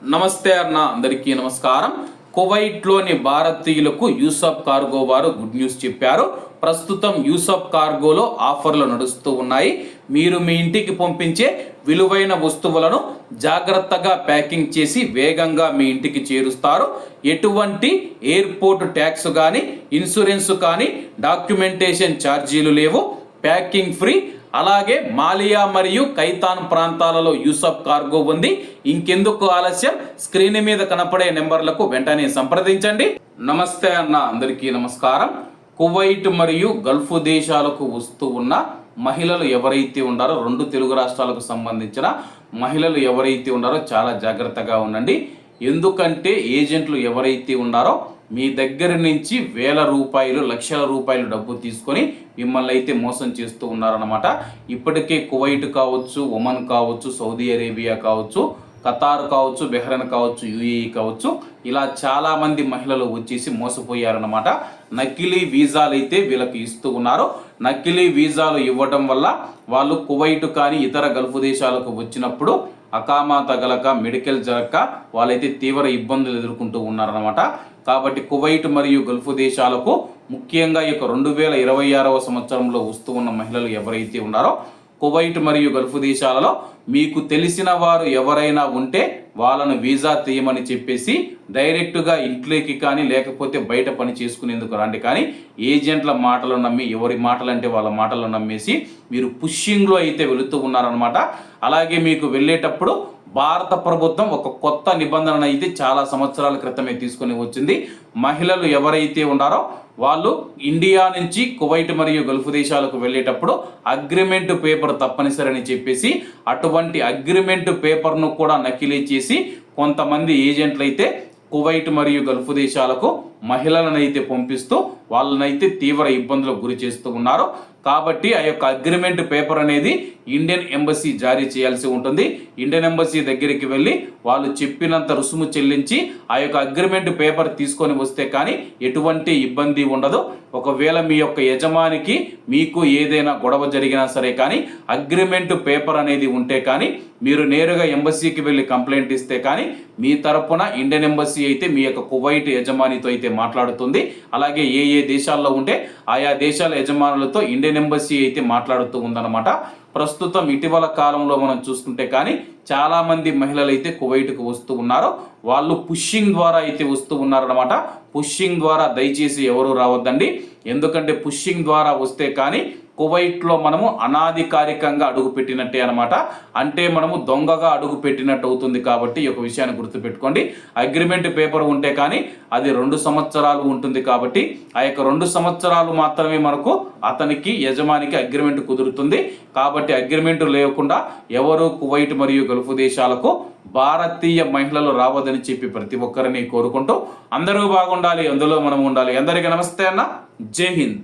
నమస్తే అన్న, అందరికీ నమస్కారం. కువైట్లోని భారతీయులకు యూసఫ్ కార్గో వారు గుడ్ న్యూస్ చెప్పారు. ప్రస్తుతం యూసఫ్ కార్గోలో ఆఫర్లు నడుస్తూ ఉన్నాయి. మీరు మీ ఇంటికి పంపించే విలువైన వస్తువులను జాగ్రత్తగా ప్యాకింగ్ చేసి వేగంగా మీ ఇంటికి చేరుస్తారు. ఎటువంటి ఎయిర్పోర్ట్ ట్యాక్స్ కానీ, ఇన్సూరెన్స్ కానీ, డాక్యుమెంటేషన్ ఛార్జీలు లేవు. Packing free. అలాగే మాలియా మరియు కైతాన్ ప్రాంతాలలో యూసఫ్ కార్గో ఉంది. ఇంకెందుకు ఆలస్యం, స్క్రీన్ మీద కనపడే నెంబర్లకు వెంటనే సంప్రదించండి. నమస్తే అన్న, అందరికీ నమస్కారం. కువైట్ మరియు గల్ఫ్ దేశాలకు వస్తూ ఉన్న మహిళలు ఎవరైతే ఉన్నారో, రెండు తెలుగు రాష్ట్రాలకు సంబంధించిన మహిళలు ఎవరైతే ఉన్నారో చాలా జాగ్రత్తగా ఉండండి. ఎందుకంటే ఏజెంట్లు ఎవరైతే ఉన్నారో మీ దగ్గర నుంచి వేల రూపాయలు, లక్షల రూపాయలు డబ్బు తీసుకొని మిమ్మల్ని అయితే మోసం చేస్తూ ఉన్నారన్నమాట. ఇప్పటికే కువైట్ కావచ్చు, ఒమన్ కావచ్చు, సౌదీ అరేబియా కావచ్చు, ఖతార్ కావచ్చు, బెహ్రెన్ కావచ్చు, యూఏఈ కావచ్చు, ఇలా చాలామంది మహిళలు వచ్చేసి మోసపోయారన్నమాట. నకిలీ వీసాలు అయితే వీళ్ళకి ఇస్తూ ఉన్నారు. నకిలీ వీసాలు ఇవ్వడం వల్ల వాళ్ళు కువైట్ కానీ ఇతర గల్ఫ్ దేశాలకు వచ్చినప్పుడు అకామా తగలక, మెడికల్ జరగక వాళ్ళైతే తీవ్ర ఇబ్బందులు ఎదుర్కొంటూ ఉన్నారన్నమాట. కాబట్టి కువైట్ మరియు గల్ఫ్ దేశాలకు ముఖ్యంగా ఈ యొక్క 2026వ సంవత్సరంలో వస్తూ ఉన్న మహిళలు ఎవరైతే ఉన్నారో, కువైట్ మరియు గల్ఫ్ దేశాలలో మీకు తెలిసిన వారు ఎవరైనా ఉంటే వాళ్ళను వీసా తీయమని చెప్పేసి డైరెక్ట్గా ఇంట్లోకి కానీ లేకపోతే బయట పని చేసుకునేందుకు రండి. కానీ ఏజెంట్ల మాటలు నమ్మి, ఎవరి మాటలు అంటే వాళ్ళ మాటలు నమ్మేసి మీరు పుషింగ్లో అయితే వెళుతూ ఉన్నారనమాట. అలాగే మీకు వెళ్ళేటప్పుడు భారత ప్రభుత్వం ఒక కొత్త నిబంధన అయితే చాలా సంవత్సరాల క్రితమే తీసుకొని వచ్చింది. మహిళలు ఎవరైతే ఉన్నారో వాళ్ళు ఇండియా నుంచి కువైట్ మరియు గల్ఫ్ దేశాలకు వెళ్ళేటప్పుడు అగ్రిమెంట్ పేపర్ తప్పనిసరి అని చెప్పేసి అటువంటి అగ్రిమెంట్ పేపర్ను కూడా నకిలీ చేసి కొంతమంది ఏజెంట్లు అయితే కువైట్ మరియు గల్ఫ్ దేశాలకు మహిళలను అయితే పంపిస్తూ వాళ్ళనైతే తీవ్ర ఇబ్బందులకు గురి చేస్తూ ఉన్నారు. కాబట్టి ఆ యొక్క అగ్రిమెంట్ పేపర్ అనేది ఇండియన్ ఎంబసీ జారీ చేయాల్సి ఉంటుంది. ఇండియన్ ఎంబసీ దగ్గరికి వెళ్ళి వాళ్ళు చెప్పినంత రుసుము చెల్లించి ఆ యొక్క అగ్రిమెంట్ పేపర్ తీసుకొని వస్తే కానీ ఎటువంటి ఇబ్బంది ఉండదు. ఒకవేళ మీ యొక్క యజమానికి మీకు ఏదైనా గొడవ జరిగినా సరే కానీ అగ్రిమెంట్ పేపర్ అనేది ఉంటే కానీ మీరు నేరుగా ఎంబసీకి వెళ్ళి కంప్లైంట్ ఇస్తే కానీ మీ తరపున ఇండియన్ ఎంబసీ అయితే మీ యొక్క కువైట్ యజమానితో అయితే మాట్లాడుతుంది. అలాగే ఏ దేశాల్లో ఉంటే ఆయా దేశాల యజమానులతో ఇండియన్ ఎంబసీ అయితే మాట్లాడుతూ ఉందన్నమాట. ప్రస్తుతం ఇటీవల కాలంలో మనం చూసుకుంటే కానీ చాలా మంది మహిళలు అయితే కువైట్కు వస్తూ ఉన్నారు. వాళ్ళు పుషింగ్ ద్వారా అయితే వస్తూ ఉన్నారన్నమాట. పుషింగ్ ద్వారా దయచేసి ఎవరు రావద్దండి. ఎందుకంటే పుషింగ్ ద్వారా వస్తే కానీ కువైట్లో మనము అనాధికారికంగా అడుగు పెట్టినట్టే అనమాట. అంటే మనము దొంగగా అడుగు పెట్టినట్టు అవుతుంది. కాబట్టి ఈ యొక్క విషయాన్ని గుర్తుపెట్టుకోండి. అగ్రిమెంట్ పేపర్ ఉంటే కానీ అది 2 సంవత్సరాలు ఉంటుంది. కాబట్టి ఆ యొక్క 2 సంవత్సరాలు మాత్రమే మనకు అతనికి యజమానికి అగ్రిమెంట్ కుదురుతుంది. కాబట్టి అగ్రిమెంట్ లేకుండా ఎవరు కువైట్ మరియు గల్ఫ్ దేశాలకు భారతీయ మహిళలు రావద్దని చెప్పి ప్రతి ఒక్కరిని కోరుకుంటూ అందరూ బాగుండాలి, అందులో మనం ఉండాలి. అందరికీ నమస్తే అన్న, జై హింద్.